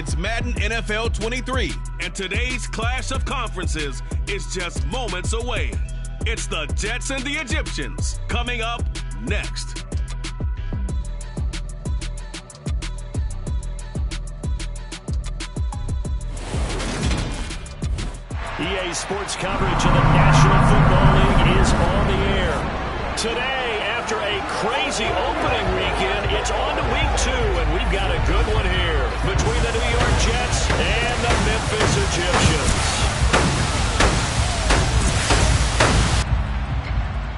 It's Madden NFL 23, and today's clash of conferences is just moments away. It's the Jets and the Egyptians, coming up next. EA Sports coverage of the National Football League is on the air. Today, after a crazy opening weekend, it's on to week 2, and we've got a good one here between the New York Jets and the Memphis Egyptians.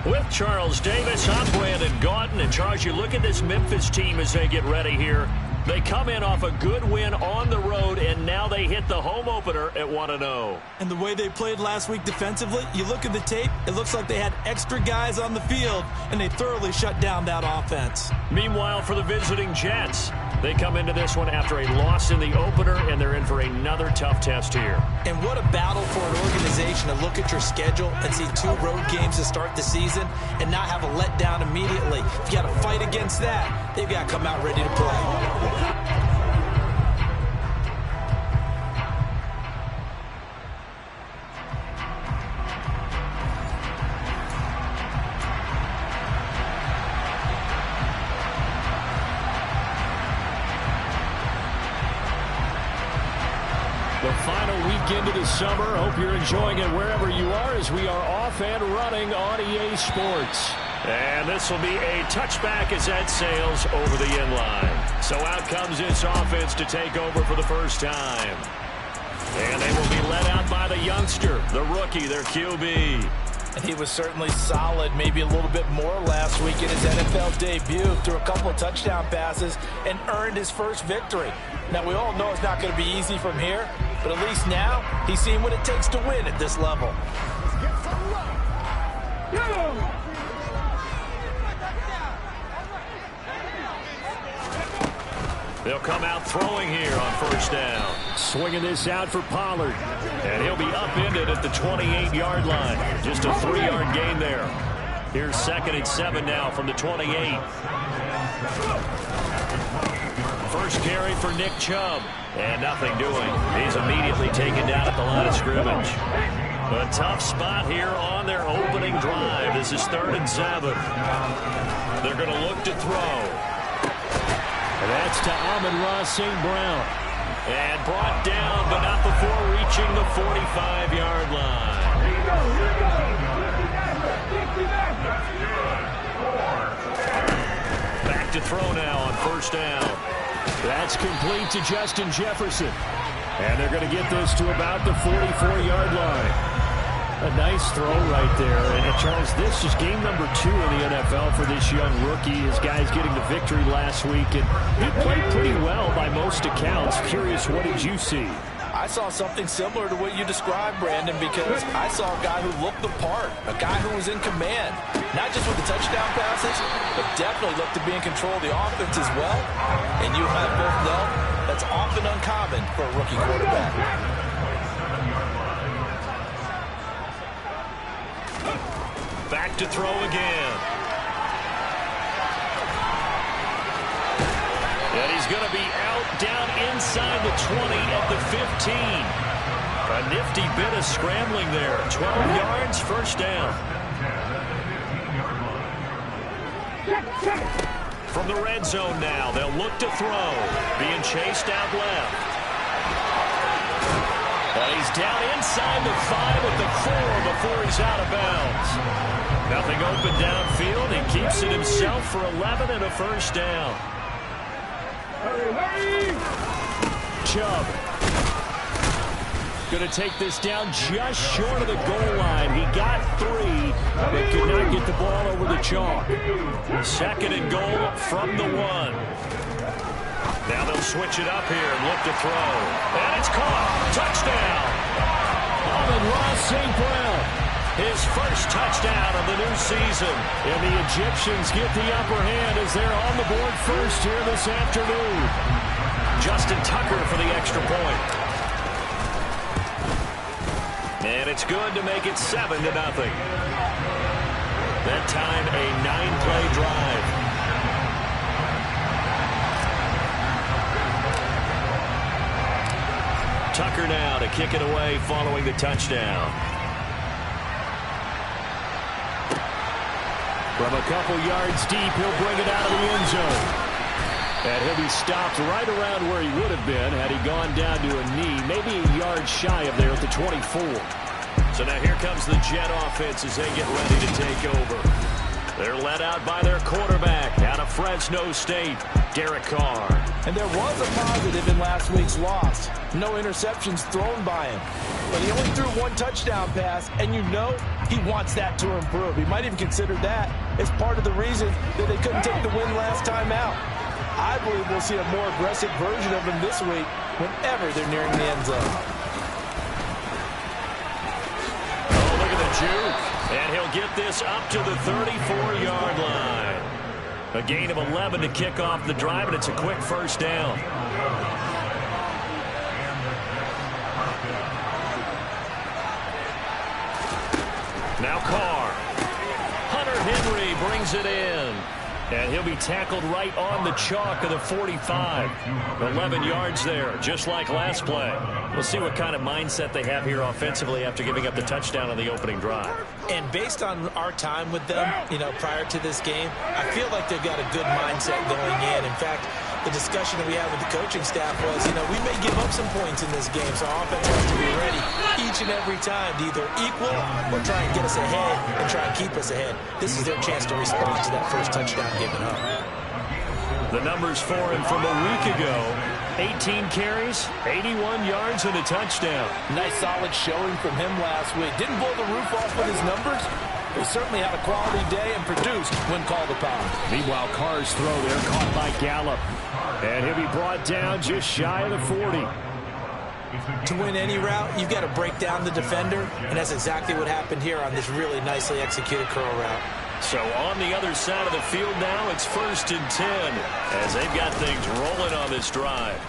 With Charles Davis, I'm Brandon Gaudin. And Charles, you look at this Memphis team as they get ready here. They come in off a good win on the road, and now they hit the home opener at 1-0. And the way they played last week defensively, you look at the tape, it looks like they had extra guys on the field, and they thoroughly shut down that offense. Meanwhile, for the visiting Jets, they come into this one after a loss in the opener, and they're in for another tough test here. And what a battle for an organization to look at your schedule and see 2 road games to start the season and not have a letdown immediately. If you got to fight against that, they've got to come out ready to play. The final weekend of the summer. Hope you're enjoying it wherever you are as we are off and running on EA Sports. And this will be a touchback as that sails over the end line. So out comes this offense to take over for the first time. And they will be led out by the youngster, the rookie, their QB. And he was certainly solid, maybe a little bit more last week in his NFL debut. Threw a couple of touchdown passes and earned his first victory. Now, we all know it's not going to be easy from here, but at least now he's seen what it takes to win at this level. They'll come out throwing here on first down. Swinging this out for Pollard. And he'll be upended at the 28-yard line. Just a 3-yard gain there. Here's 2nd and 7 now from the 28. First carry for Nick Chubb. And nothing doing. He's immediately taken down at the line of scrimmage. A tough spot here on their opening drive. This is 3rd and 7. They're going to look to throw. And that's to Amon-Ra St. Brown. And brought down, but not before reaching the 45-yard line. Back to throw now on first down. That's complete to Justin Jefferson. And they're going to get this to about the 44-yard line. A nice throw right there. And Charles, this is game number 2 in the NFL for this young rookie. His guys getting the victory last week. And he played pretty well by most accounts. Curious, what did you see? I saw something similar to what you described, Brandon, because I saw a guy who looked the part, a guy who was in command, not just with the touchdown passes, but definitely looked to be in control of the offense as well. And you and I both know that's often uncommon for a rookie quarterback. Back to throw again. And he's going to be out down inside the 20 at the 15. A nifty bit of scrambling there. 12 yards, first down. From the red zone now, they'll look to throw. Being chased out left. And he's down inside the 5 at the 4 before he's out of bounds. Nothing open downfield. He keeps it himself for 11 and a first down. Chubb going to take this down just short of the goal line. He got 3, but could not get the ball over the chalk. 2nd and goal from the 1. Now they'll switch it up here and look to throw. And it's caught. Touchdown. Amon-Ra St. Brown. His first touchdown of the new season. And the Egyptians get the upper hand as they're on the board first here this afternoon. Justin Tucker for the extra point. And it's good to make it 7-0. That time a 9-play drive. Tucker now to kick it away following the touchdown. From a couple yards deep, he'll bring it out of the end zone. And he'll be stopped right around where he would have been had he gone down to a knee, maybe a yard shy of there at the 24. So now here comes the Jet offense as they get ready to take over. They're led out by their quarterback out of Fresno State, Derek Carr. And there was a positive in last week's loss. No interceptions thrown by him. But he only threw one touchdown pass, and you know he wants that to improve. He might even consider that as part of the reason that they couldn't take the win last time out. I believe we'll see a more aggressive version of him this week whenever they're nearing the end zone. Oh, look at the juke. And he'll get this up to the 34-yard line. A gain of 11 to kick off the drive, and it's a quick first down. Now Carr. Hunter Henry brings it in. And he'll be tackled right on the chalk of the 45. 11 yards there, just like last play. We'll see what kind of mindset they have here offensively after giving up the touchdown on the opening drive. And based on our time with them, prior to this game, I feel like they've got a good mindset going in. In fact, the discussion that we had with the coaching staff was, we may give up some points in this game, so our offense has to be ready each and every time to either equal or try and get us ahead and try and keep us ahead. This is their chance to respond to that first touchdown given up. The numbers for him from a week ago: 18 carries, 81 yards, and a touchdown. Nice solid showing from him last week. Didn't blow the roof off with his numbers. He certainly had a quality day and produced when called upon. Meanwhile, Carr's throw there caught by Gallup. And he'll be brought down just shy of the 40. To win any route, you've got to break down the defender, and that's exactly what happened here on this really nicely executed curl route. So on the other side of the field now, it's 1st and 10 as they've got things rolling on this drive.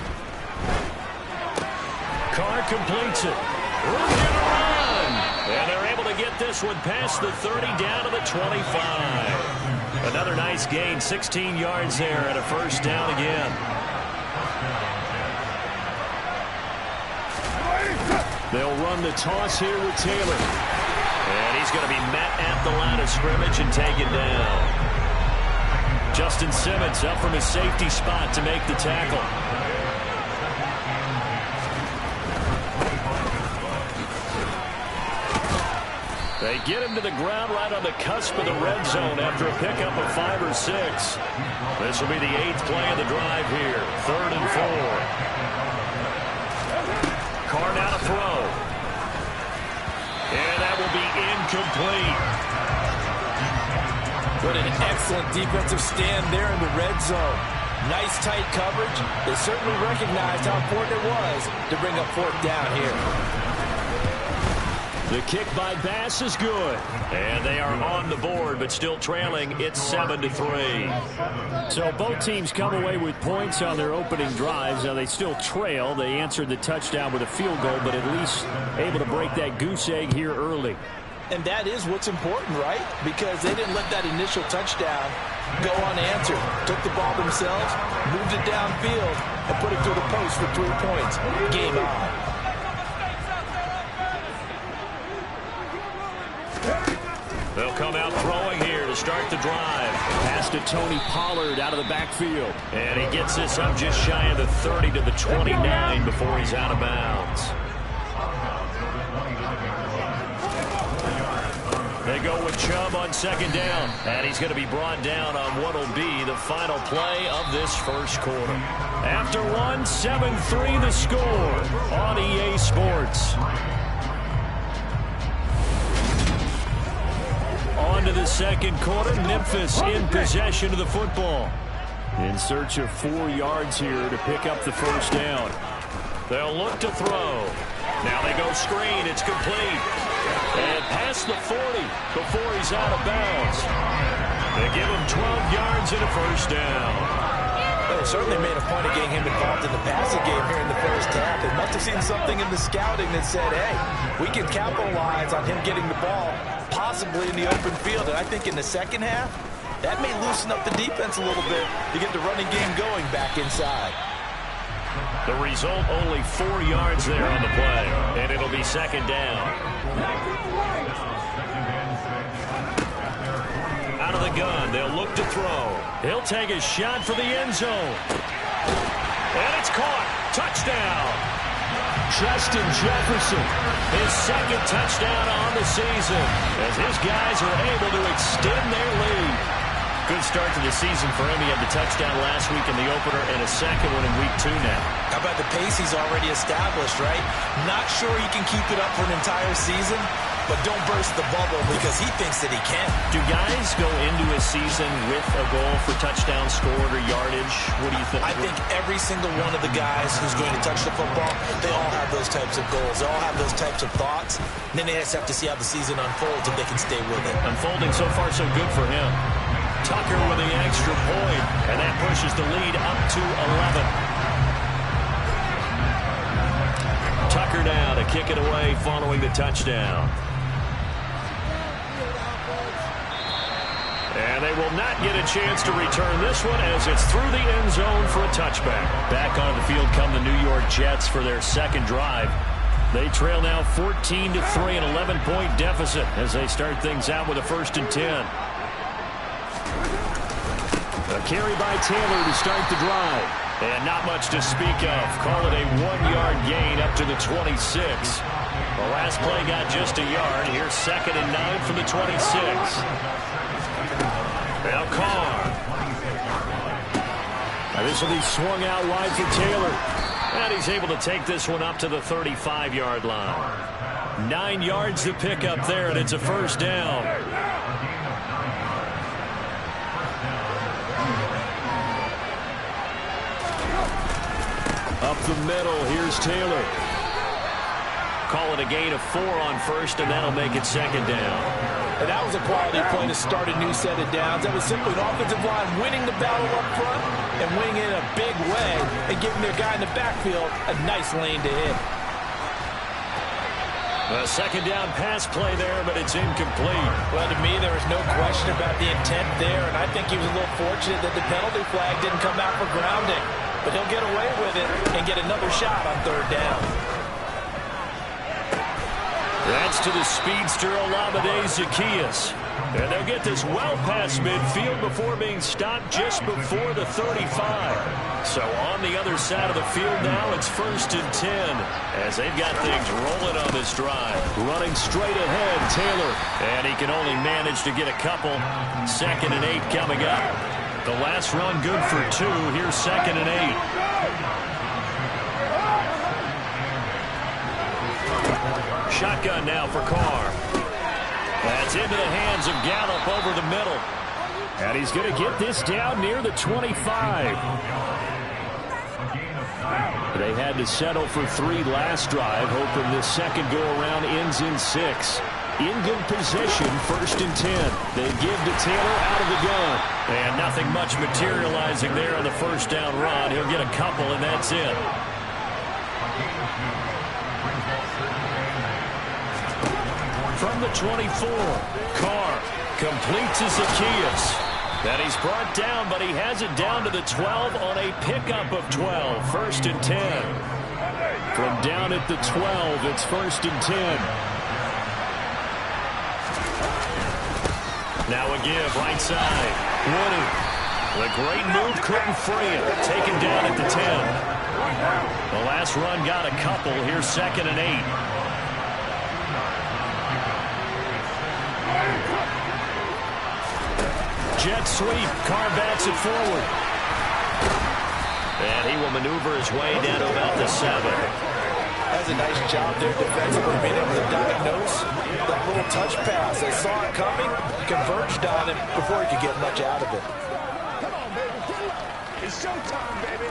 Carr completes it. Room to run. And they're able to get this one past the 30 down to the 25. Another nice gain, 16 yards there and a first down again. They'll run the toss here with Taylor. And he's going to be met at the line of scrimmage and taken down. Justin Simmons up from his safety spot to make the tackle. They get him to the ground right on the cusp of the red zone after a pickup of 5 or 6. This will be the 8th play of the drive here. 3rd and 4. Carr now to throw. And that will be incomplete. What an excellent defensive stand there in the red zone. Nice tight coverage. They certainly recognized how important it was to bring up 4th down here. The kick by Bass is good. And they are on the board, but still trailing. It's 7-3. So both teams come away with points on their opening drives. Now they still trail. They answered the touchdown with a field goal, but at least able to break that goose egg here early. And that is what's important, right? Because they didn't let that initial touchdown go unanswered. Took the ball themselves, moved it downfield, and put it through the post for 3 points. Game on. They'll come out throwing here to start the drive. Pass to Tony Pollard out of the backfield. And he gets this up just shy of the 30 to the 29 before he's out of bounds. They go with Chubb on 2nd down. And he's going to be brought down on what will be the final play of this first quarter. After one, 7-3 the score on EA Sports. On to the second quarter. Memphis in possession of the football. In search of 4 yards here to pick up the first down. They'll look to throw. Now they go screen. It's complete. And past the 40 before he's out of bounds. They give him 12 yards and a first down. They certainly made a point of getting him involved in the passing game here in the first half. They must have seen something in the scouting that said, hey, we can capitalize on him getting the ball, possibly in the open field. And I think in the second half, that may loosen up the defense a little bit to get the running game going back inside. The result, only 4 yards there on the play. And it'll be second down. Out of the gun, they'll look to throw. He'll take a shot for the end zone. And it's caught. Touchdown. Justin Jefferson, his second touchdown on the season, as his guys are able to extend their lead. Good start to the season for him. He had the touchdown last week in the opener and a second one in week 2 now. How about the pace he's already established, right? Not sure he can keep it up for an entire season, but don't burst the bubble because he thinks that he can. Do guys go into a season with a goal for touchdown scored or yardage? What do you think? I think every single one of the guys who's going to touch the football, they all have those types of goals. They all have those types of thoughts. And then they just have to see how the season unfolds if they can stay with it. Unfolding so far so good for him. Tucker with the extra point, and that pushes the lead up to 11. Tucker now to kick it away following the touchdown. And they will not get a chance to return this one as it's through the end zone for a touchback. Back on the field come the New York Jets for their second drive. They trail now 14-3, an 11-point deficit as they start things out with a 1st and 10. A carry by Taylor to start the drive. And not much to speak of. Call it a 1-yard gain up to the 26. The last play got just a yard. Here's 2nd and 9 from the 26. Now Carr. Now this will be swung out wide for Taylor. And he's able to take this one up to the 35-yard line. 9 yards to pick up there, and it's a 1st down. Up the middle, here's Taylor. Call it a gain of 4 on 1st, and that'll make it 2nd down. And that was a quality play to start a new set of downs. That was simply an offensive line winning the battle up front and winning in a big way and giving their guy in the backfield a nice lane to hit. A 2nd down pass play there, but it's incomplete. Well, to me, there was no question about the intent there, and I think he was a little fortunate that the penalty flag didn't come out for grounding. But he'll get away with it and get another shot on 3rd down. That's to the speedster Olamide Zaccheaus. And they'll get this well past midfield before being stopped just before the 35. So on the other side of the field now, it's 1st and 10 as they've got things rolling on this drive. Running straight ahead, Taylor. And he can only manage to get a couple. 2nd and 8 coming up. The last run good for 2. Here's 2nd and 8. Shotgun now for Carr. That's into the hands of Gallup over the middle. And he's going to get this down near the 25. They had to settle for 3 last drive, hoping this second go-around ends in 6. In good position, 1st and 10. They give to Taylor out of the gun. And nothing much materializing there on the 1st down run. He'll get a couple, and that's it. From the 24, Carr completes his Zaccheaus. That he's brought down, but he has it down to the 12 on a pickup of 12. 1st and 10. From down at the 12, it's 1st and 10. Now a give, right side. Woody. The great move couldn't free him. Taken down at the 10. The last run got a couple. Here's 2nd and 8. Jet sweep. Carr bats it forward. And he will maneuver his way down to about the 7. That's a nice job there defensively, being able to diagnose that little touch pass. They saw it coming, converged on it before he could get much out of it. Come on, baby. It's showtime, baby.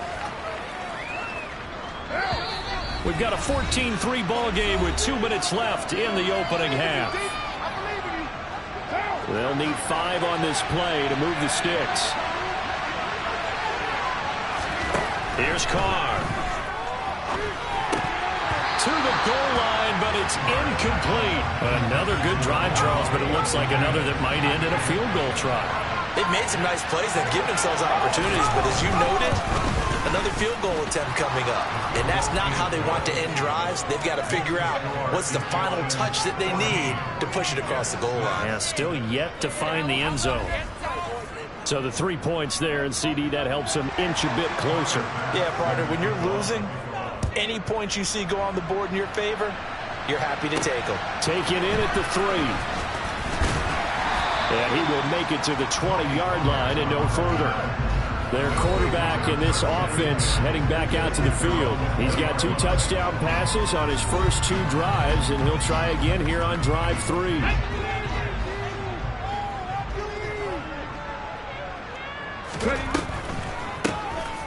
We've got a 14-3 ball game with 2 minutes left in the opening half. They'll need 5 on this play to move the sticks. Here's Carr. To the goal line, but it's incomplete. Another good drive, Charles, but it looks like another that might end in a field goal try. They've made some nice plays. They've given themselves opportunities, but as you noted, Another field goal attempt coming up. And that's not how they want to end drives. They've got to figure out what's the final touch that they need to push it across the goal line. Yeah, still yet to find the end zone. So the 3 points there, and CD, that helps them inch a bit closer. Yeah, partner, when you're losing, any points you see go on the board in your favor, you're happy to take them. Taken in at the 3. And he will make it to the 20-yard line and no further. Their quarterback in this offense heading back out to the field. He's got 2 touchdown passes on his first 2 drives, and he'll try again here on drive 3.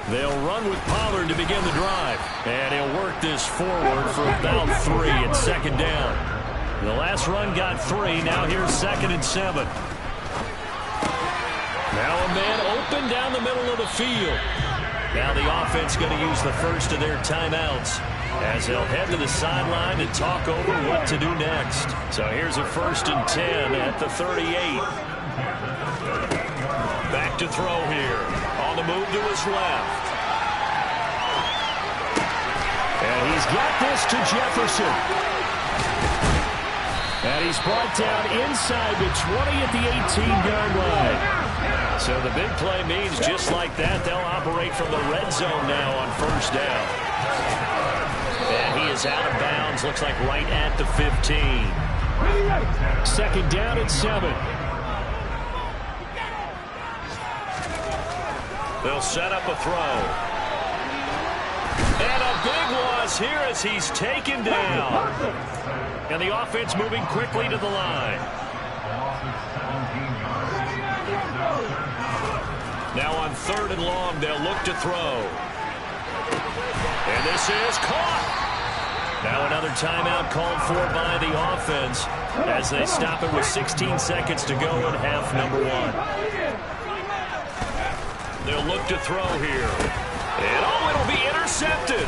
They'll run with Pollard to begin the drive. And he'll work this forward for about 3 at second down. The last run got 3. Now here's 2nd and 7. Now a man open down the middle of the field. Now the offense going to use the first of their timeouts as they'll head to the sideline and talk over what to do next. So here's a 1st and 10 at the 38. Back to throw here. On the move to his left. And he's got this to Jefferson. And he's brought down inside the 20 at the 18-yard line. So the big play means just like that, they'll operate from the red zone now on 1st down. And he is out of bounds, looks like right at the 15. 2nd down and 7. They'll set up a throw. And a big loss here as he's taken down. And the offense moving quickly to the line. Now on 3rd and long, they'll look to throw. And this is caught. Now another timeout called for by the offense as they stop it with 16 seconds to go in half number 1. They'll look to throw here. And it'll be intercepted.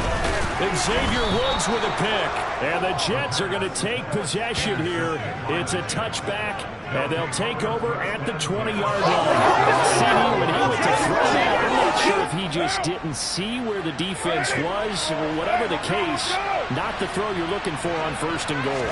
Xavier Woods with a pick. And the Jets are going to take possession here. It's a touchback, and they'll take over at the 20-yard line. CD, when he went to throw that, I'm not sure if he just didn't see where the defense was, or whatever the case, not the throw you're looking for on 1st and goal.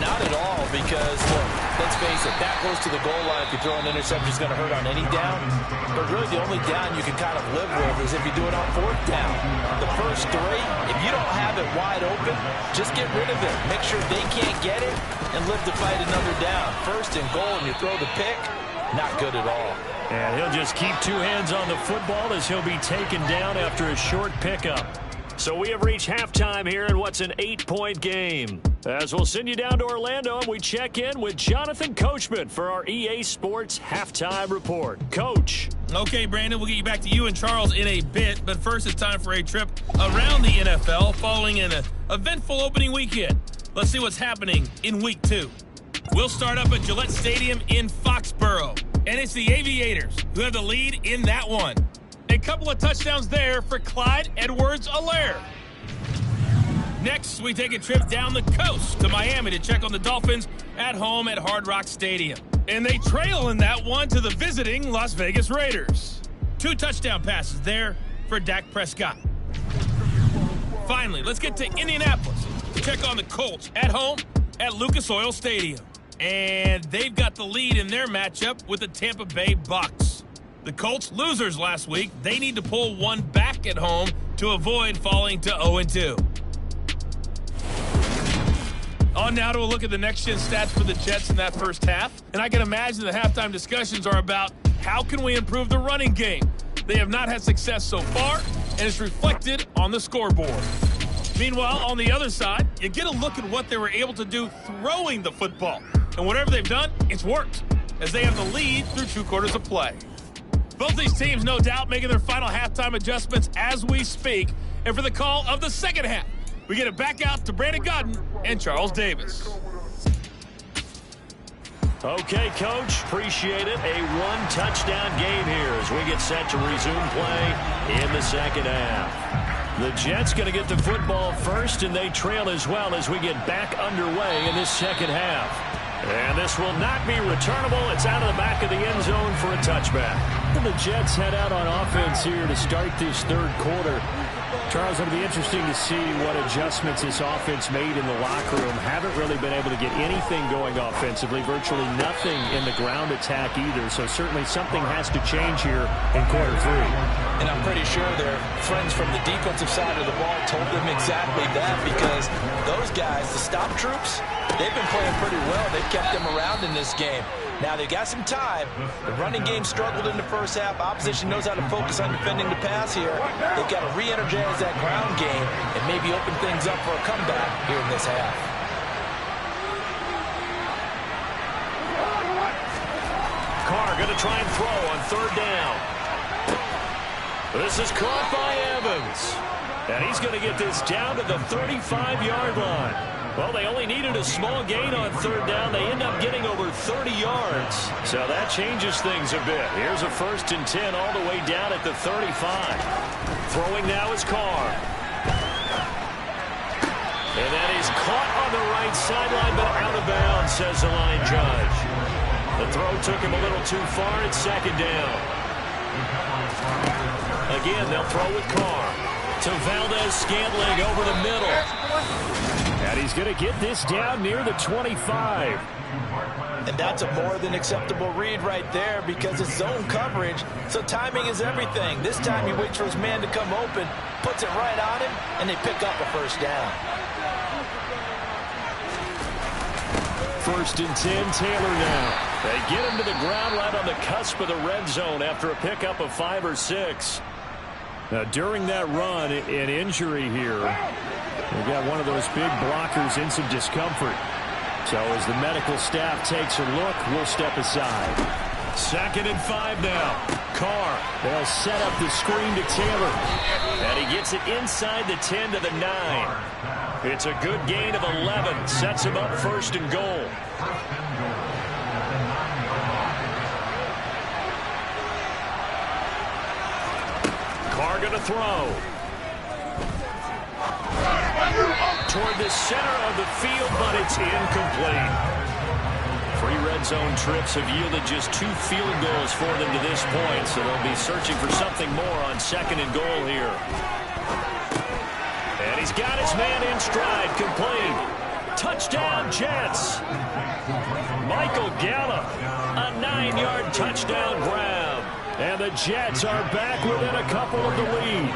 Not at all, because, look, let's face it, that goes to the goal line. If you throw an interception, it's going to hurt on any down. But really, the only down you can kind of live with is if you do it on 4th down. The first 3, if you don't have it wide open, just get rid of it. Make sure they can't get it and live to fight another down. 1st and goal, and you throw the pick, not good at all. And he'll just keep 2 hands on the football as he'll be taken down after a short pickup. So we have reached halftime here in what's an 8-point game. As we'll send you down to Orlando, and we check in with Jonathan Coachman for our EA Sports Halftime Report. Coach. Okay, Brandon, we'll get you back to you and Charles in a bit, but first it's time for a trip around the NFL following an eventful opening weekend. Let's see what's happening in Week 2. We'll start up at Gillette Stadium in Foxborough, and it's the Aviators who have the lead in that one. A couple of touchdowns there for Clyde Edwards-Helaire. Next, we take a trip down the coast to Miami to check on the Dolphins at home at Hard Rock Stadium. And they trail in that one to the visiting Las Vegas Raiders. 2 touchdown passes there for Dak Prescott. Finally, let's get to Indianapolis to check on the Colts at home at Lucas Oil Stadium. And they've got the lead in their matchup with the Tampa Bay Bucks. The Colts losers last week. They need to pull one back at home to avoid falling to 0-2. On now to a look at the next-gen stats for the Jets in that first half. And I can imagine the halftime discussions are about how can we improve the running game. They have not had success so far, and it's reflected on the scoreboard. Meanwhile, on the other side, you get a look at what they were able to do throwing the football. And whatever they've done, it's worked, as they have the lead through 2 quarters of play. Both these teams, no doubt, making their final halftime adjustments as we speak. And for the call of the second half, we get it back out to Brandon Godden and Charles Davis. Okay, Coach, appreciate it. A 1-touchdown game here as we get set to resume play in the second half. The Jets going to get the football first, and they trail as well as we get back underway in this second half. And this will not be returnable. It's out of the back of the end zone for a touchback. The Jets head out on offense here to start this third quarter. Charles, it'll be interesting to see what adjustments this offense made in the locker room. Haven't really been able to get anything going offensively. Virtually nothing in the ground attack either. So certainly something has to change here in quarter three. And I'm pretty sure their friends from the defensive side of the ball told them exactly that, because those guys, the stop troops, they've been playing pretty well. They've kept them around in this game. Now, they've got some time. The running game struggled in the first half. Opposition knows how to focus on defending the pass here. They've got to re-energize that ground game and maybe open things up for a comeback here in this half. Carr going to try and throw on third down. This is caught by Evans. And he's going to get this down to the 35-yard line. Well, they only needed a small gain on third down. They end up getting over 30 yards. So that changes things a bit. Here's a 1st and 10 all the way down at the 35. Throwing now is Carr. And that is caught on the right sideline, but out of bounds, says the line judge. The throw took him a little too far. It's 2nd down. Again, they'll throw with Carr. To Valdez-Scantling over the middle. And he's going to get this down near the 25. And that's a more than acceptable read right there, because it's zone coverage, so timing is everything. This time he waits for his man to come open, puts it right on him, and they pick up a 1st down. 1st and 10, Taylor now. They get him to the ground right on the cusp of the red zone after a pickup of 5 or 6. Now, during that run, an injury here. We've got one of those big blockers in some discomfort. So as the medical staff takes a look, we'll step aside. 2nd and 5 now. Carr. They'll set up the screen to Taylor. And he gets it inside the 10 to the 9. It's a good gain of 11. Sets him up 1st and goal. Carr going to throw. Toward the center of the field, but it's incomplete. 3 red zone trips have yielded just 2 field goals for them to this point, so they'll be searching for something more on 2nd and goal here. And he's got his man in stride, complete. Touchdown, Jets. Michael Gallup, a 9-yard touchdown grab. And the Jets are back within a couple of the lead.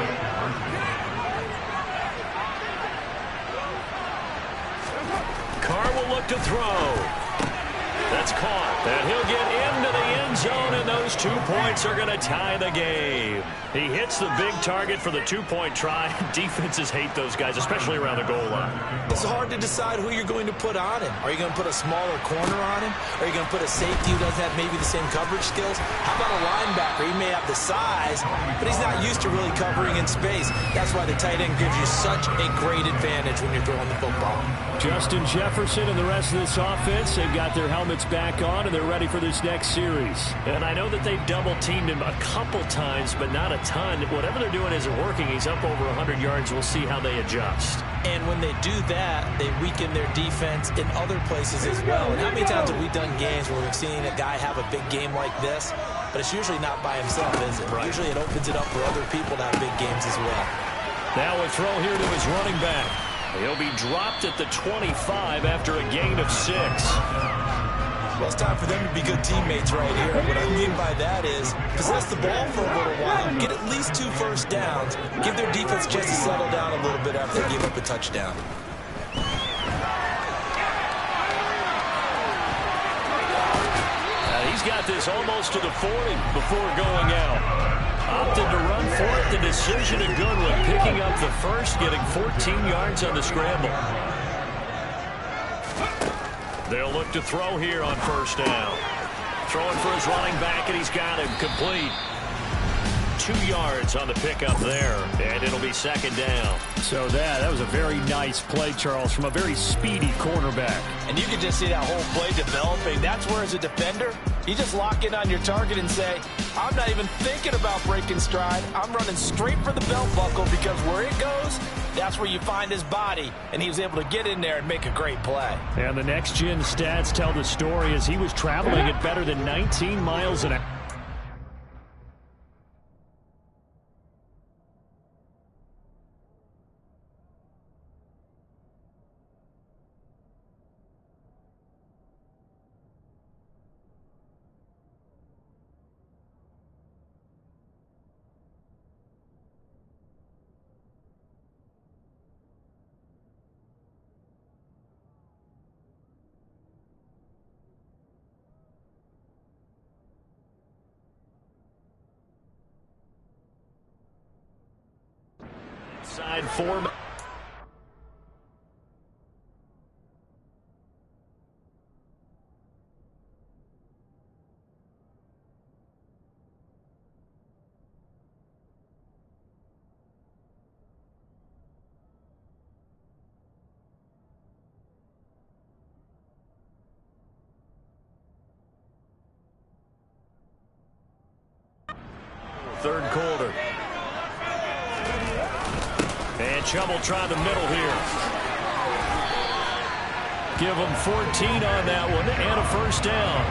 Carr will look to throw. That's caught. And he'll get into the end zone, and those 2 points are going to tie the game. He hits the big target for the 2-point try. Defenses hate those guys, especially around the goal line. It's hard to decide who you're going to put on him. Are you going to put a smaller corner on him? Are you going to put a safety who doesn't have maybe the same coverage skills? How about a linebacker? He may have the size, but he's not used to really covering in space. That's why the tight end gives you such a great advantage when you're throwing the football. Justin Jefferson and the rest of this offense, they've got their helmets back on, and they're ready for this next series. And I know that they've double-teamed him a couple times, but not a ton. Whatever they're doing isn't working. He's up over 100 yards. We'll see how they adjust. And when they do that, they weaken their defense in other places as well. And how many times have we done games where we've seen a guy have a big game like this, but it's usually not by himself, is it? Right. Usually it opens it up for other people to have big games as well. Now a throw here to his running back. He'll be dropped at the 25 after a gain of 6. Well, it's time for them to be good teammates right here. What I mean by that is possess the ball for a little while, get at least 2 first downs, give their defense a chance to settle down a little bit after they give up a touchdown. He's got this almost to the 40 before going out. Opted to run for it. The decision a good one. Picking up the first, getting 14 yards on the scramble. They'll look to throw here on 1st down. Throwing for his running back, and he's got him complete. 2 yards on the pickup there, and it'll be 2nd down. So that was a very nice play, Charles, from a very speedy cornerback. And you can just see that whole play developing. That's where, as a defender, You just lock in on your target and say, I'm not even thinking about breaking stride. I'm running straight for the belt buckle, because where it goes, that's where you find his body. And he was able to get in there and make a great play. And the next-gen stats tell the story as he was traveling at better than 19 miles an hour. Side four. Third quarter. And Chubb will try the middle here. Give him 14 on that one and a first down.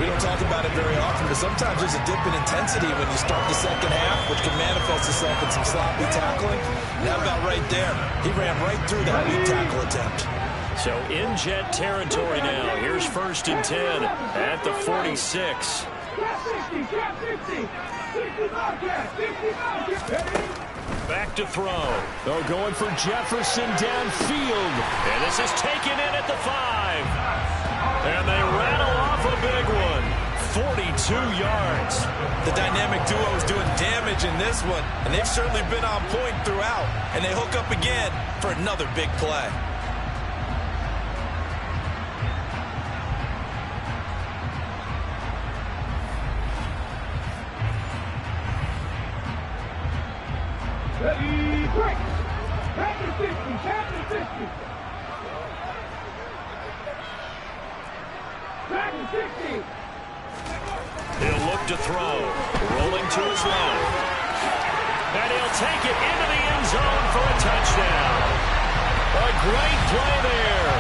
We don't talk about it very often, but sometimes there's a dip in intensity when you start the second half, which can manifest itself in some sloppy tackling. That about right there. He ran right through that weak tackle attempt. So in Jet territory now. Here's 1st and 10 at the 46. Back to throw. They're going for Jefferson downfield. And this is taken in at the 5. And they rattle off a big one. 42 yards. The dynamic duo is doing damage in this one, and they've certainly been on point throughout. And they hook up again for another big play. Ready, break! Back to 50, back to 50. Back to 60. He'll look to throw. Rolling to his left. And he'll take it into the end zone for a touchdown. A great play there.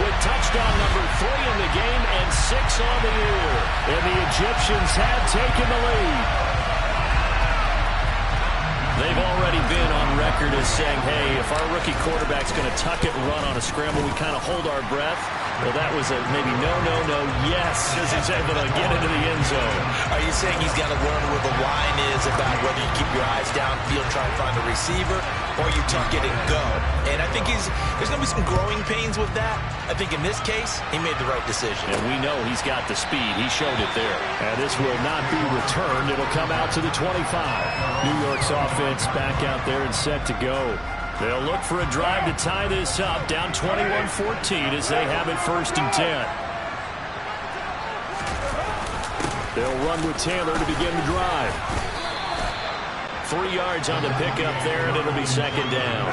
With touchdown number 3 in the game and 6 on the year. And the Egyptians have taken the lead. They've already been on record as saying, hey, if our rookie quarterback's going to tuck it and run on a scramble, we kind of hold our breath. Well, that was a maybe no, yes, as he's able to get into the end zone. Are you saying he's got to learn where the line is about whether you keep your eyes downfield, try and find a receiver, or you tuck it and go? And I think there's going to be some growing pains with that. I think in this case, he made the right decision. And we know he's got the speed. He showed it there. And this will not be returned. It'll come out to the 25. New York's offense back out there and set to go. They'll look for a drive to tie this up, down 21-14 as they have it 1st and 10. They'll run with Taylor to begin the drive. 3 yards on the pickup there, and it'll be 2nd down.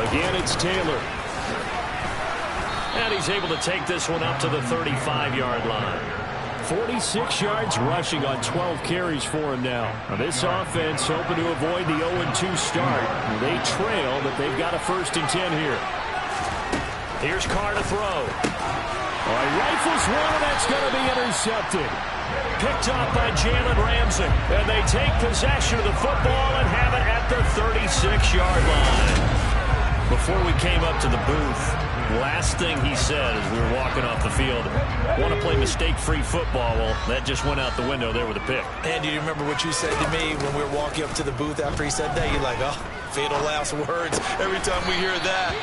Again, it's Taylor. And he's able to take this one up to the 35-yard line. 46 yards rushing on 12 carries for him now. This offense hoping to avoid the 0-2 start. They trail, but they've got a 1st and 10 here. Here's Carr to throw. He rifles one, and that's going to be intercepted. Picked up by Jalen Ramsey. And they take possession of the football and have it at the 36-yard line. Before we came up to the booth, last thing he said as we were walking off the field, want to play mistake-free football. Well, that just went out the window there with a pick. And do you remember what you said to me when we were walking up to the booth after he said that? You're like, oh, fatal last words. Every time we hear that,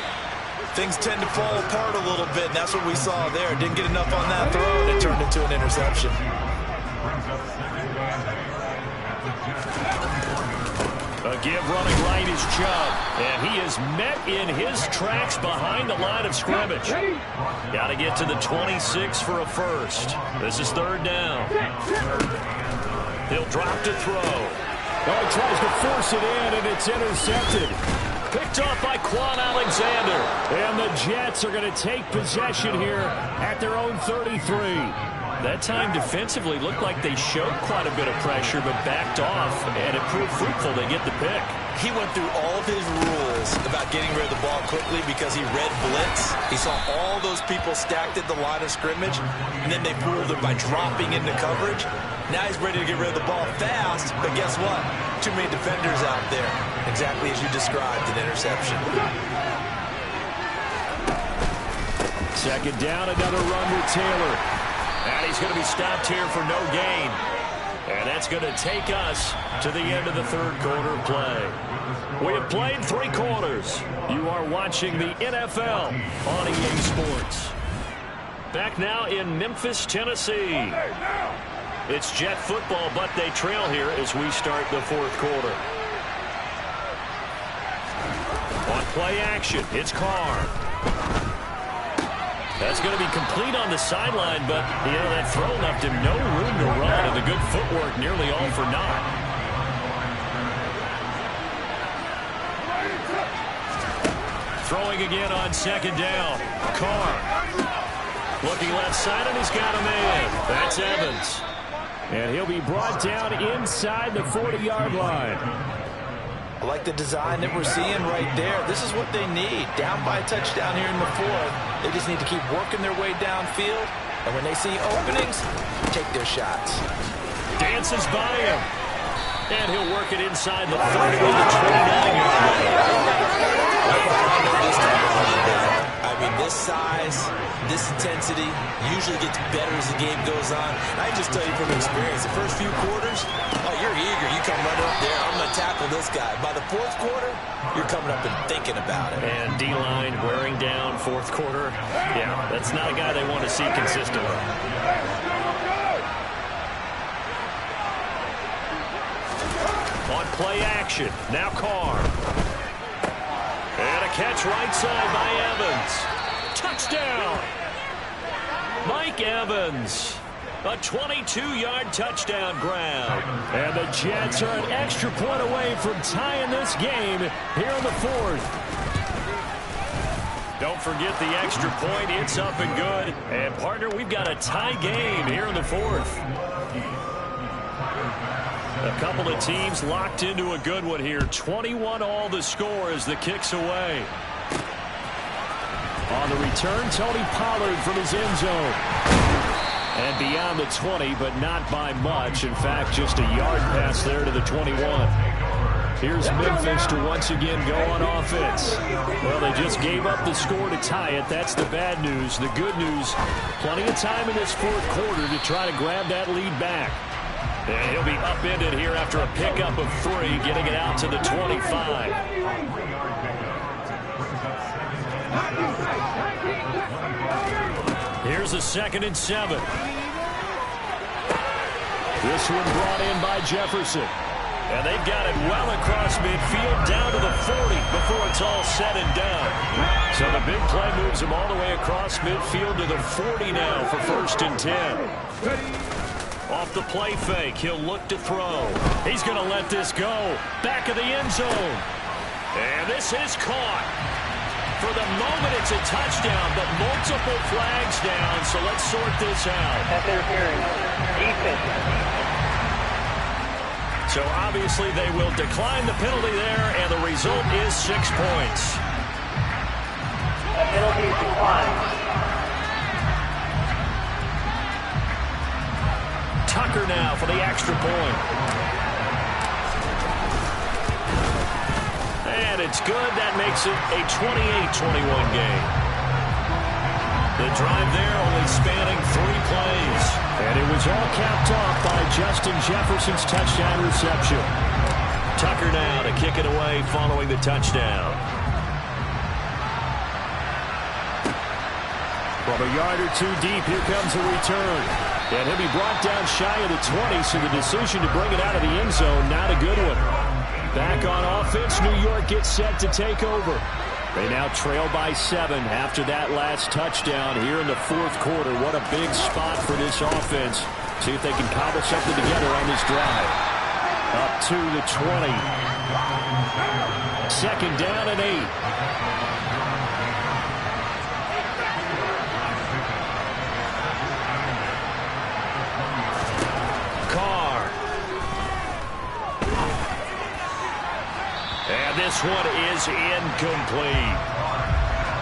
things tend to fall apart a little bit, and that's what we saw there. Didn't get enough on that throw, and it turned into an interception. A give running right is Chubb, and he is met in his tracks behind the line of scrimmage. Got to get to the 26 for a first. This is 3rd down. He'll drop to throw. He tries to force it in, and it's intercepted. Picked off by Quan Alexander. And the Jets are going to take possession here at their own 33. That time defensively looked like they showed quite a bit of pressure but backed off, and it proved fruitful. They get the pick. He went through all of his rules about getting rid of the ball quickly because he read blitz. He saw all those people stacked at the line of scrimmage, and then they fooled him by dropping into coverage. Now he's ready to get rid of the ball fast, but guess what? Too many defenders out there. Exactly as you described, an interception. Second down, another run with Taylor. And he's going to be stopped here for no gain. And that's going to take us to the end of the third quarter of play. We have played 3 quarters. You are watching the NFL on EA Sports. Back now in Memphis, Tennessee. It's Jet football, but they trail here as we start the fourth quarter. On play action, it's Carr. That's going to be complete on the sideline, but, you know, that throw left him no room to run, and the good footwork nearly all for naught. Throwing again on second down. Carr. Looking left side, and he's got a man. That's Evans. And he'll be brought down inside the 40-yard line. I like the design that we're seeing right there. This is what they need. Down by a touchdown here in the fourth. They just need to keep working their way downfield. And when they see openings, take their shots. Dances by him. And he'll work it inside the 30 to the 29-yard line. I mean, this size, this intensity usually gets better as the game goes on. And I just tell you from experience, the first few quarters, oh, you're eager. You come right up there. I'm going to tackle this guy. By the fourth quarter, you're coming up and thinking about it. And D-line wearing down fourth quarter. Yeah, that's not a guy they want to see consistently. On play action, now Carr. And a catch right side by Evans. Touchdown! Mike Evans. A 22-yard touchdown grab. And the Jets are an extra point away from tying this game here in the fourth. Don't forget the extra point. It's up and good. And, partner, we've got a tie game here in the fourth. A couple of teams locked into a good one here. 21-all the score as the kick's away. On the return, Tony Pollard from his end zone. And beyond the 20, but not by much. In fact, just a yard pass there to the 21. Here's Memphis to once again go on offense. Well, they just gave up the score to tie it. That's the bad news. The good news, plenty of time in this fourth quarter to try to grab that lead back. And he'll be upended here after a pickup of 3, getting it out to the 25. Here's a 2nd and 7. This one brought in by Jefferson. And they've got it well across midfield down to the 40 before it's all said and done. So the big play moves him all the way across midfield to the 40 now for 1st and 10. Off the play fake, he'll look to throw. He's going to let this go. Back of the end zone. And this is caught. For the moment, it's a touchdown, but multiple flags down, so let's sort this out. So obviously they will decline the penalty there, and the result is 6 points. A penalty declined. Tucker now for the extra point. And it's good. That makes it a 28-21 game. The drive there only spanning 3 plays. And it was all capped off by Justin Jefferson's touchdown reception. Tucker now to kick it away following the touchdown. From a yard or 2 deep, here comes a return. And he'll be brought down shy of the 20, so the decision to bring it out of the end zone, not a good one. Back on offense, New York gets set to take over. They now trail by 7 after that last touchdown here in the fourth quarter. What a big spot for this offense. See if they can cobble something together on this drive. Up to the 20. second down and 8. Carr. And this one is incomplete.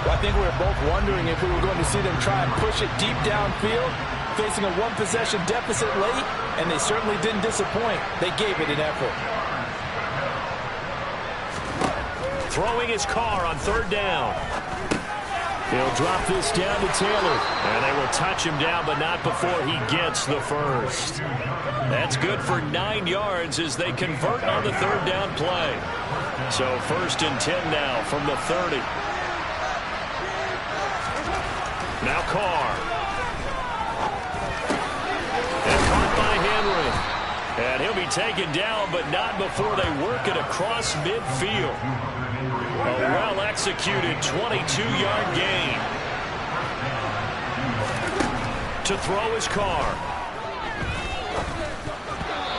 Well, I think we were both wondering if we were going to see them try and push it deep downfield, facing a one-possession deficit late, and they certainly didn't disappoint. They gave it an effort. Throwing his Carr on third down. They'll drop this down to Taylor. And they will touch him down, but not before he gets the first. That's good for 9 yards as they convert on the third down play. So 1st and 10 now from the 30. Now Carr. And caught by Henry. And he'll be taken down, but not before they work it across midfield. A well-executed 22-yard gain. To throw his Carr.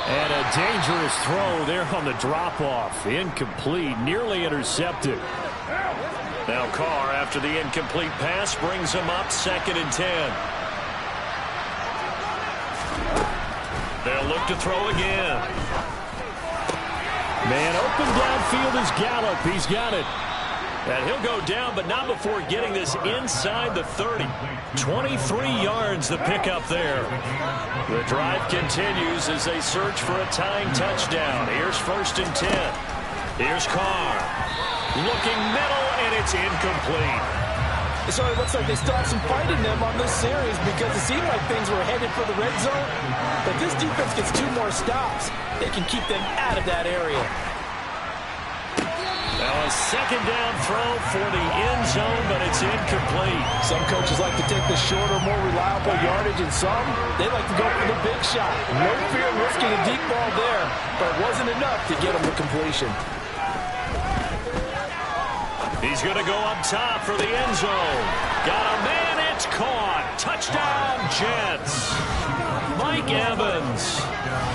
And a dangerous throw there on the drop-off. Incomplete, nearly intercepted. Now Carr, after the incomplete pass, brings him up 2nd and 10. They'll look to throw again. Man open downfield is Gallup. He's got it. And he'll go down, but not before getting this inside the 30. 23 yards the pickup there. The drive continues as they search for a tying touchdown. Here's 1st and 10. Here's Carr. Looking middle, and it's incomplete. So it looks like they still have some fight in them on this series because it seemed like things were headed for the red zone. But this defense gets 2 more stops. They can keep them out of that area. Now a 2nd down throw for the end zone, but it's incomplete. Some coaches like to take the shorter, more reliable yardage, and some, they like to go for the big shot. No fear of risking a deep ball there, but it wasn't enough to get them to completion. He's going to go up top for the end zone. Got a man, it's caught. Touchdown, Jets. Mike Evans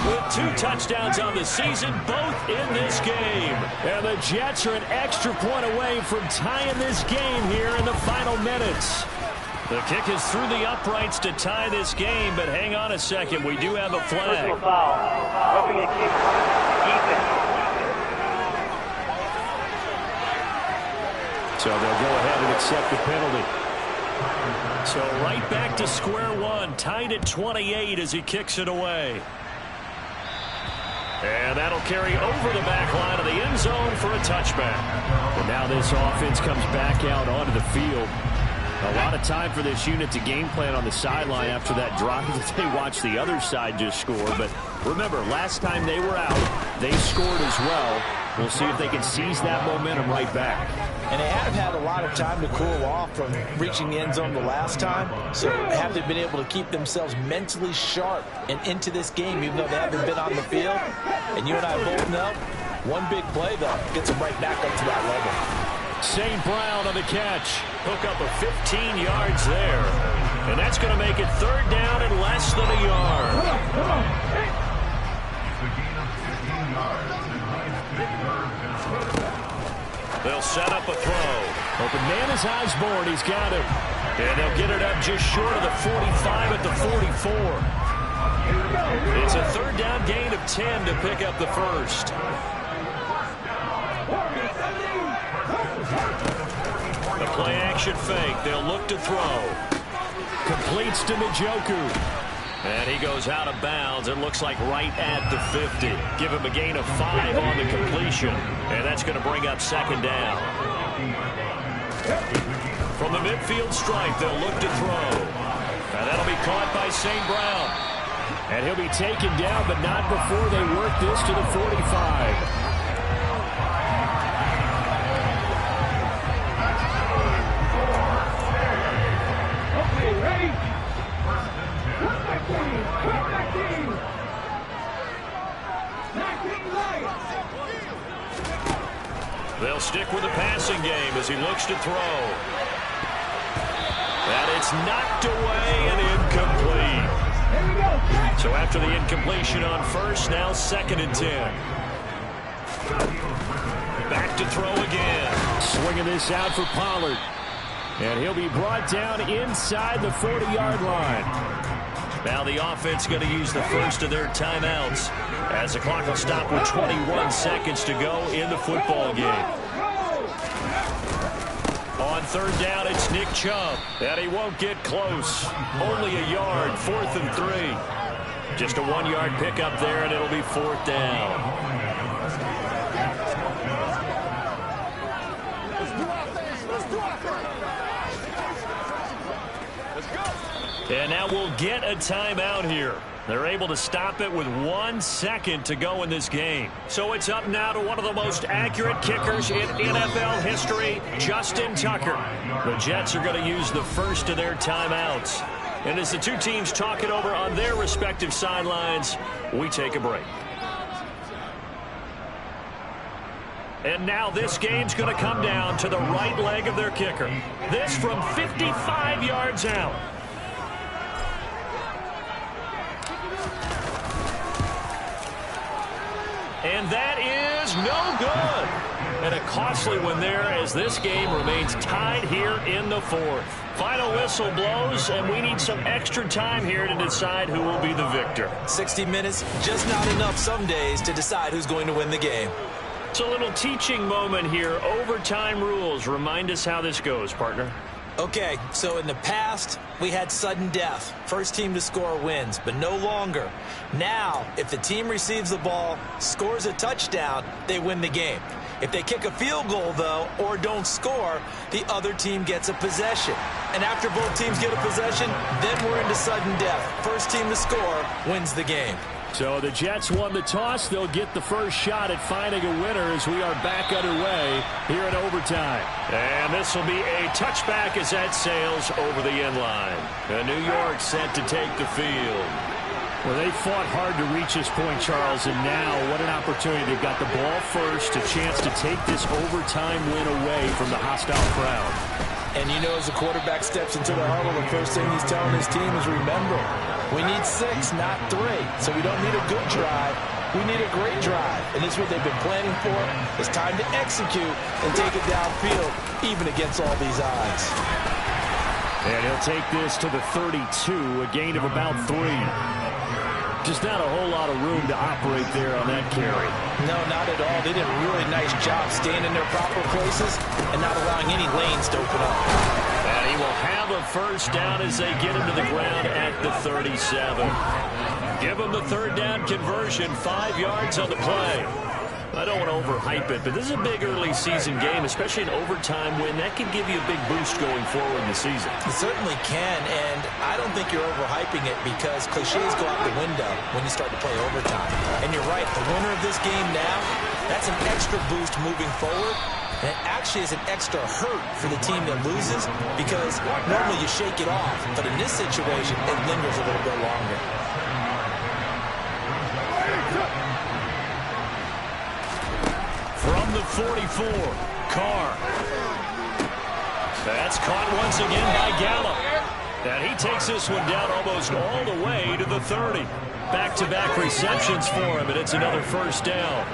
with 2 touchdowns on the season, both in this game. And the Jets are an extra point away from tying this game here in the final minutes. The kick is through the uprights to tie this game, but hang on a second. We do have a flag. Personal foul. Roughing a kick. Defense. So they'll go ahead and accept the penalty. So right back to square one, tied at 28 as he kicks it away. And that'll carry over the back line of the end zone for a touchback. And now this offense comes back out onto the field. A lot of time for this unit to game plan on the sideline after that drive that they watched the other side just score. But remember, last time they were out, they scored as well. We'll see if they can seize that momentum right back. And they have had a lot of time to cool off from reaching the end zone the last time. So have they been able to keep themselves mentally sharp and into this game, even though they haven't been on the field? And you and I both know, one big play, though, gets them right back up to that level. St. Brown on the catch. Hook up of 15 yards there. And that's going to make it 3rd down and less than a yard. They'll set up a throw. Open man is Osborne. He's got it. And they'll get it up just short of the 45 at the 44. It's a 3rd down gain of 10 to pick up the first. The play action fake. They'll look to throw. Completes to Njoku. And he goes out of bounds. It looks like right at the 50. Give him a gain of 5 on the completion. And that's going to bring up 2nd down. From the midfield stripe, they'll look to throw. And that'll be caught by St. Brown. And he'll be taken down, but not before they work this to the 45. They'll stick with the passing game as he looks to throw. And it's knocked away and incomplete. So after the incompletion on first, now 2nd and 10. Back back to throw again. Swinging this out for Pollard. And he'll be brought down inside the 40-yard line. Now the offense going to use the first of their timeouts as the clock will stop with 21 seconds to go in the football game. On third down, it's Nick Chubb. And he won't get close. Only a yard, 4th and 3. Just a 1-yard pickup there, and it'll be 4th down. And now we'll get a timeout here. They're able to stop it with 1 second to go in this game. So it's up now to one of the most accurate kickers in NFL history, Justin Tucker. The Jets are going to use the first of their timeouts. And as the two teams talk it over on their respective sidelines, we take a break. And now this game's going to come down to the right leg of their kicker. This from 55 yards out. And that is no good. And a costly one there as this game remains tied here in the 4th. Final whistle blows, and we need some extra time here to decide who will be the victor. 60 minutes, just not enough some days to decide who's going to win the game. It's a little teaching moment here. Overtime rules. Remind us how this goes, partner. Okay, so in the past, we had sudden death. First team to score wins, but no longer. Now, if the team receives the ball, scores a touchdown, they win the game. If they kick a field goal, though, or don't score, the other team gets a possession. And after both teams get a possession, then we're into sudden death. First team to score wins the game. So the Jets won the toss. They'll get the first shot at finding a winner as we are back underway here in overtime. And this will be a touchback as that sails over the end line. And New York set to take the field. Well, they fought hard to reach this point, Charles, and now what an opportunity. They've got the ball first, a chance to take this overtime win away from the hostile crowd. And you know, as the quarterback steps into the huddle, the first thing he's telling his team is, remember, we need 6, not 3. So we don't need a good drive. We need a great drive. And this is what they've been planning for. It's time to execute and take it downfield, even against all these odds. And he'll take this to the 32, a gain of about 3. Just not a whole lot of room to operate there on that carry. No, not at all. They did a really nice job staying in their proper places and not allowing any lanes to open up. And he will have a first down as they get him to the ground at the 37. Give him the third down conversion, 5 yards on the play. I don't want to overhype it, but this is a big early season game, especially an overtime win. That can give you a big boost going forward in the season. It certainly can, and I don't think you're overhyping it because cliches go out the window when you start to play overtime. And you're right, the winner of this game now, that's an extra boost moving forward. And it actually is an extra hurt for the team that loses because normally you shake it off. But in this situation, it lingers a little bit longer. From the 44, Carr. That's caught once again by Gallup. And he takes this one down almost all the way to the 30. Back-to-back receptions for him, and it's another first down.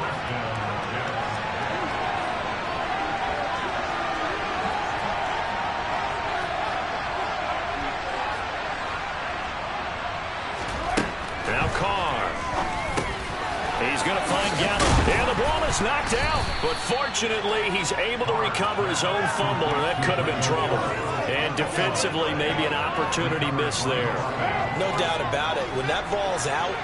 Now Carr. He's going to find Gallup. And the ball is knocked out. But fortunately, he's able to recover his own fumble, or that could have been trouble. And defensively, maybe an opportunity miss there. No doubt about it. When that ball's out,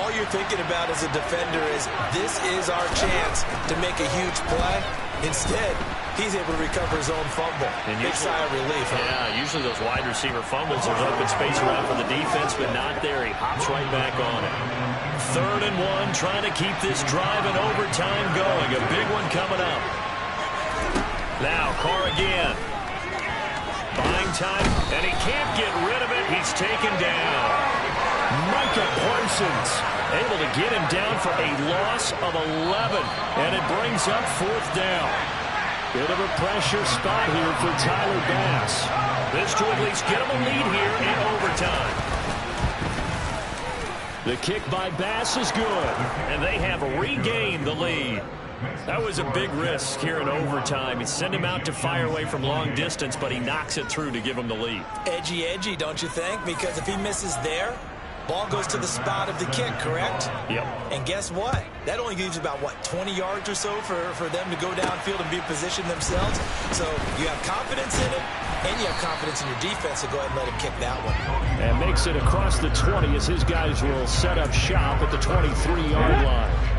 all you're thinking about as a defender is, this is our chance to make a huge play. Instead, he's able to recover his own fumble. And big sigh of relief. Yeah, usually those wide receiver fumbles, there's open space around for the defense, but not there. He hops right back on it. 3rd and 1, trying to keep this drive in overtime going. A big one coming up. Now, Carr again. Buying time, and he can't get rid of it. He's taken down. Micah Parsons able to get him down for a loss of 11, and it brings up 4th down. Bit of a pressure spot here for Tyler Bass. This to at least get him a lead here in overtime. The kick by Bass is good. And they have regained the lead. That was a big risk here in overtime. He sent him out to fire away from long distance, but he knocks it through to give him the lead. Edgy, don't you think? Because if he misses there, ball goes to the spot of the kick, correct? Yep. And guess what? That only gives about, 20 yards or so for them to go downfield and be positioned themselves. So you have confidence in him, and you have confidence in your defense to go ahead and let him kick that one. And makes it across the 20 as his guys will set up shop at the 23-yard line.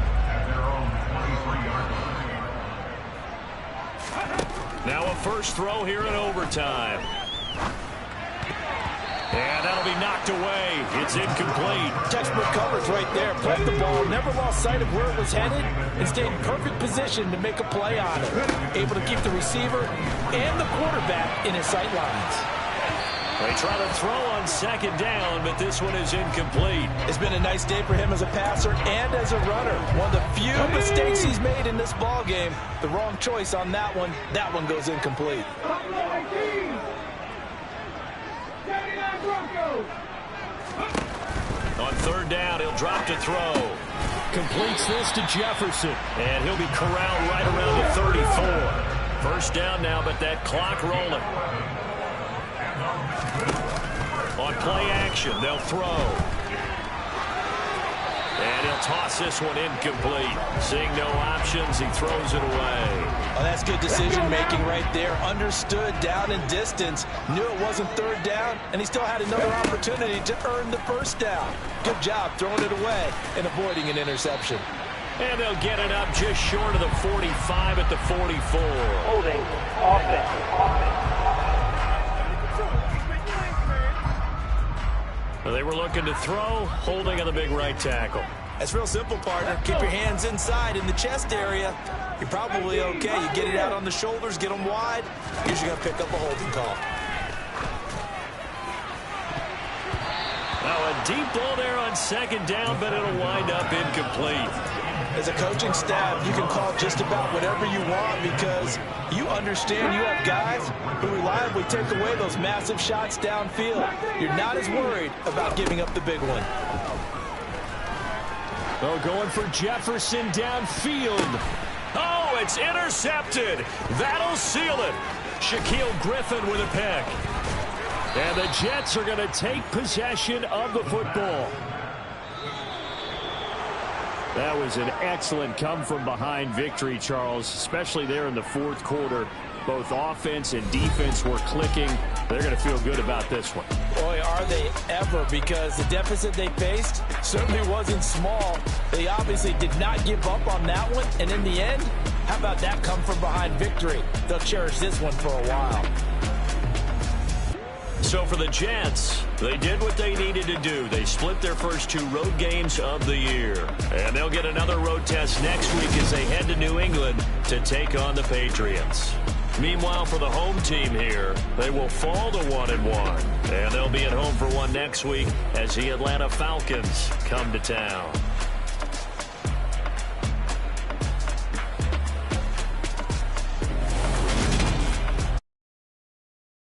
Now a first throw here in overtime. And that'll be knocked away. It's incomplete. Textbook coverage right there. Played the ball, never lost sight of where it was headed, and stayed in perfect position to make a play on it. Able to keep the receiver and the quarterback in his sight lines. They try to throw on second down, but this one is incomplete. It's been a nice day for him as a passer and as a runner. One of the few mistakes he's made in this ball game. The wrong choice on that one. That one goes incomplete. On third down, he'll drop to throw. Completes this to Jefferson. And he'll be corralled right around the 34. First down now, but that clock rolling. On play action, they'll throw. And he'll toss this one incomplete. Seeing no options, he throws it away. Oh, that's good decision-making right there. Understood down and distance. Knew it wasn't third down, and he still had another opportunity to earn the first down. Good job throwing it away and avoiding an interception. And they'll get it up just short of the 45 at the 44. Holding. Offense. They were looking to throw, holding on the big right tackle. That's real simple, partner. Keep your hands inside in the chest area. You're probably okay. You get it out on the shoulders, get them wide. Usually going to pick up a holding call. Now a deep ball there on second down, but it'll wind up incomplete. As a coaching staff, you can call just about whatever you want because you understand you have guys who reliably take away those massive shots downfield. You're not as worried about giving up the big one. Oh, going for Jefferson downfield. Oh, it's intercepted. That'll seal it. Shaquille Griffin with a pick. And the Jets are going to take possession of the football. That was an excellent come-from-behind victory, Charles, especially there in the fourth quarter. Both offense and defense were clicking. They're going to feel good about this one. Boy, are they ever, because the deficit they faced certainly wasn't small. They obviously did not give up on that one, and in the end, how about that come-from-behind victory? They'll cherish this one for a while. So for the Jets, they did what they needed to do. They split their first two road games of the year. And they'll get another road test next week as they head to New England to take on the Patriots. Meanwhile, for the home team here, they will fall to 1-1. And they'll be at home for one next week as the Atlanta Falcons come to town.